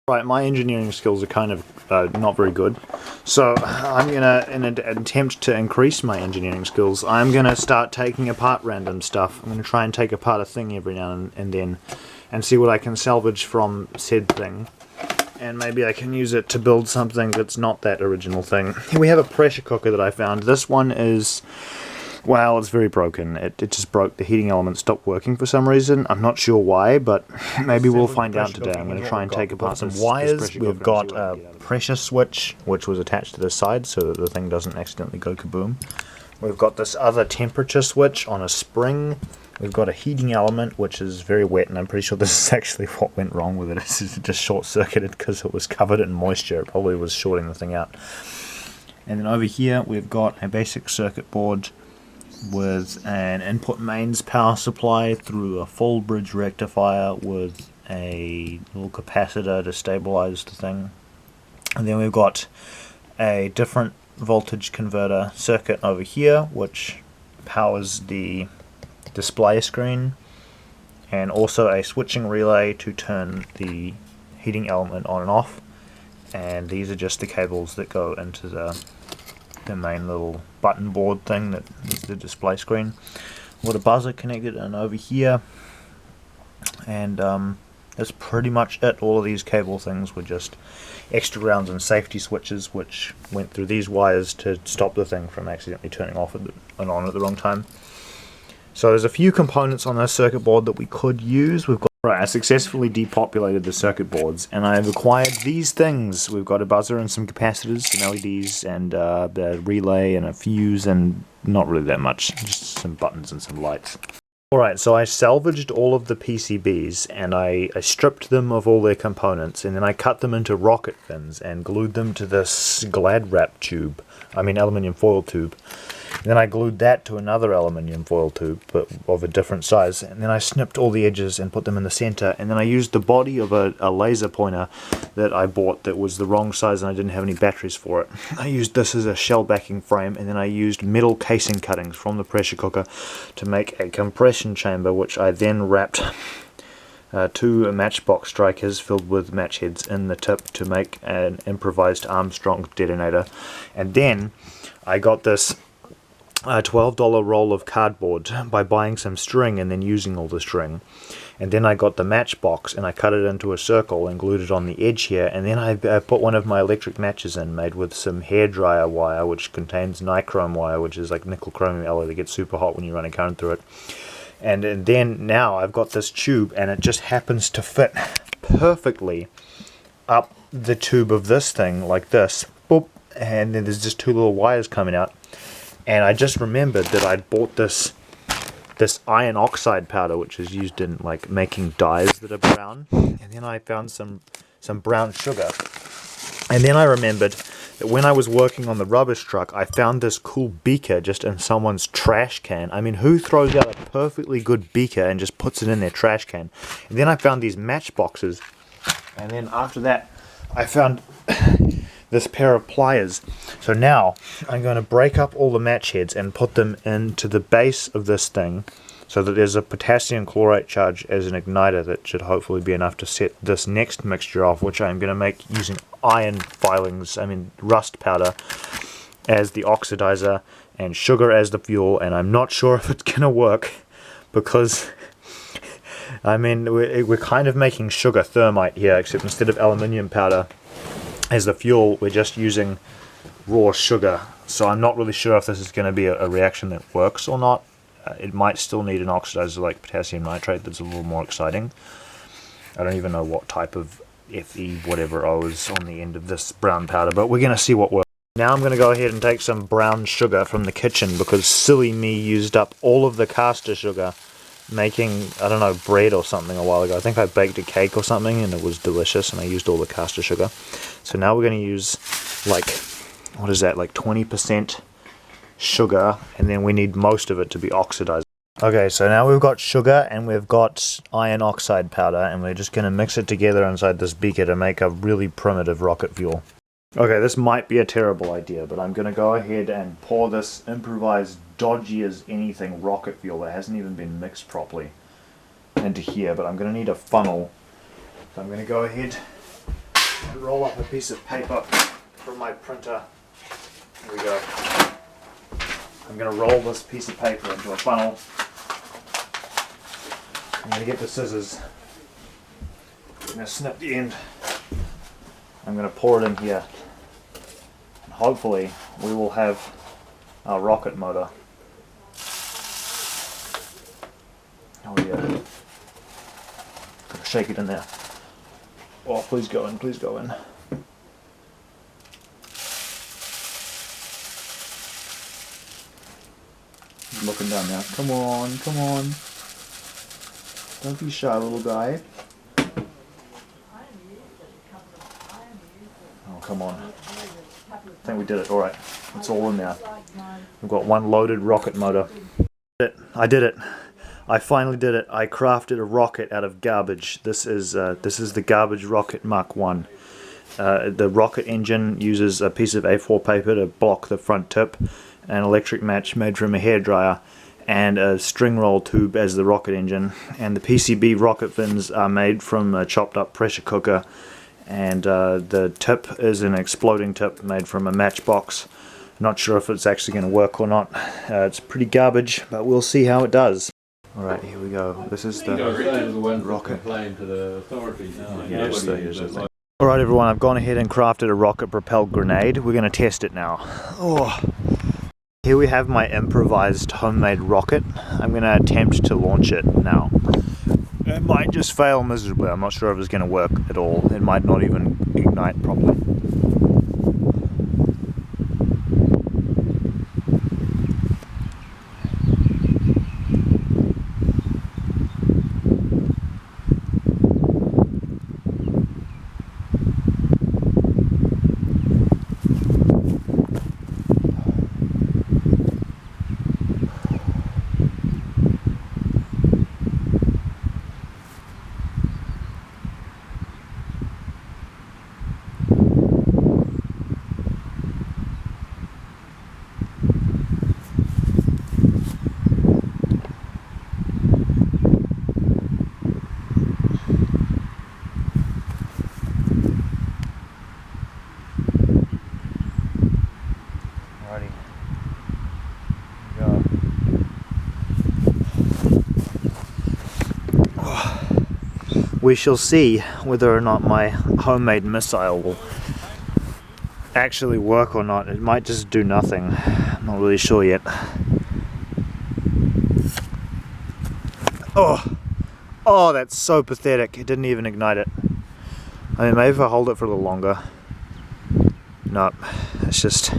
Right, my engineering skills are kind of not very good, so I'm gonna, in an attempt to increase my engineering skills, I'm gonna start taking apart random stuff. I'm gonna try and take apart a thing every now and then, and see what I can salvage from said thing, and maybe I can use it to build something that's not that original thing. Here we have a pressure cooker that I found. This one is, well, it's very broken. It just broke. The heating element stopped working for some reason. I'm not sure why, but maybe we'll find out today. I'm going to try and take apart some wires. We've got a pressure switch, which was attached to the side so that the thing doesn't accidentally go kaboom. We've got this other temperature switch on a spring. We've got a heating element, which is very wet, and I'm pretty sure this is actually what went wrong with it. It's just short-circuited because it was covered in moisture. It probably was shorting the thing out. And then over here, we've got a basic circuit board with an input mains power supply through a full bridge rectifier with a little capacitor to stabilize the thing. And then we've got a different voltage converter circuit over here, which powers the display screen, and also a switching relay to turn the heating element on and off. And these are just the cables that go into the main little button board thing that is the display screen. Got a buzzer connected in over here, and that's pretty much it. All of these cable things were just extra grounds and safety switches which went through these wires to stop the thing from accidentally turning off and on at the wrong time. So there's a few components on this circuit board that we could use. We've got, right, I successfully depopulated the circuit boards, and I've acquired these things. We've got a buzzer and some capacitors, some LEDs, and a relay and a fuse, and not really that much, just some buttons and some lights. Alright, so I salvaged all of the PCBs, and I stripped them of all their components, and then I cut them into rocket fins and glued them to this Glad wrap tube. Aluminium foil tube. And then I glued that to another aluminium foil tube, but of a different size, and then I snipped all the edges and put them in the center, and then I used the body of a laser pointer that I bought that was the wrong size and I didn't have any batteries for it. I used this as a shell backing frame, and then I used metal casing cuttings from the pressure cooker to make a compression chamber, which I then wrapped two matchbox strikers filled with match heads in the tip to make an improvised Armstrong detonator. And then I got this $12 roll of cardboard by buying some string and then using all the string. And then I got the matchbox and I cut it into a circle and glued it on the edge here, and then I put one of my electric matches in, made with some hairdryer wire which contains nichrome wire, which is like nickel chromium alloy that gets super hot when you run a current through it. And then now I've got this tube, and it just happens to fit perfectly up the tube of this thing like this. Boop, and then there's just two little wires coming out. And I just remembered that I'd bought this iron oxide powder, which is used in like making dyes that are brown. And then I found some brown sugar. And then I remembered that when I was working on the rubbish truck, I found this cool beaker just in someone's trash can. I mean, who throws out a perfectly good beaker and just puts it in their trash can? And then I found these matchboxes. And then after that, I found this pair of pliers. So now I'm going to break up all the match heads and put them into the base of this thing so that there's a potassium chlorate charge as an igniter that should hopefully be enough to set this next mixture off, which I'm going to make using iron filings, rust powder as the oxidizer and sugar as the fuel. And I'm not sure if it's going to work because we're kind of making sugar thermite here, except instead of aluminium powder as the fuel, we're just using raw sugar. So I'm not really sure if this is going to be a reaction that works or not. It might still need an oxidizer like potassium nitrate that's a little more exciting. I don't even know what type of Fe whatever O is on the end of this brown powder, but we're going to see what works. Now I'm going to go ahead and take some brown sugar from the kitchen because silly me used up all of the caster sugar making, I don't know, bread or something a while ago. I think I baked a cake or something and it was delicious and I used all the caster sugar. So now we're going to use like 20% sugar, and then we need most of it to be oxidized. Okay, so now we've got sugar and we've got iron oxide powder, and we're just going to mix it together inside this beaker to make a really primitive rocket fuel. Okay, this might be a terrible idea, but I'm going to go ahead and pour this improvised dodgy as anything rocket fuel that hasn't even been mixed properly into here, but I'm going to need a funnel. So I'm going to go ahead roll up a piece of paper from my printer. Here we go. I'm going to roll this piece of paper into a funnel. I'm going to get the scissors. I'm going to snip the end. I'm going to pour it in here. And hopefully we will have our rocket motor. Oh yeah. Gotta shake it in there. Oh, please go in, please go in. He's looking down now. Come on, come on. Don't be shy, little guy. Oh, come on. I think we did it. Alright, it's all in there. We've got one loaded rocket motor. I did it. I finally did it. I crafted a rocket out of garbage. This is the garbage rocket Mark 1. The rocket engine uses a piece of A4 paper to block the front tip, an electric match made from a hairdryer, and a string roll tube as the rocket engine. And the PCB rocket fins are made from a chopped up pressure cooker, and the tip is an exploding tip made from a matchbox. Not sure if it's actually going to work or not. It's pretty garbage, but we'll see how it does. Alright, here we go. This is the rocket. Alright everyone, I've gone ahead and crafted a rocket propelled grenade. We're going to test it now. Oh. Here we have my improvised homemade rocket. I'm going to attempt to launch it now. It might just fail miserably. I'm not sure if it's going to work at all. It might not even ignite properly. We shall see whether or not my homemade missile will actually work or not. It might just do nothing. I'm not really sure yet. Oh, that's so pathetic. It didn't even ignite it. I mean, maybe if I hold it for a little longer. Nope, it's just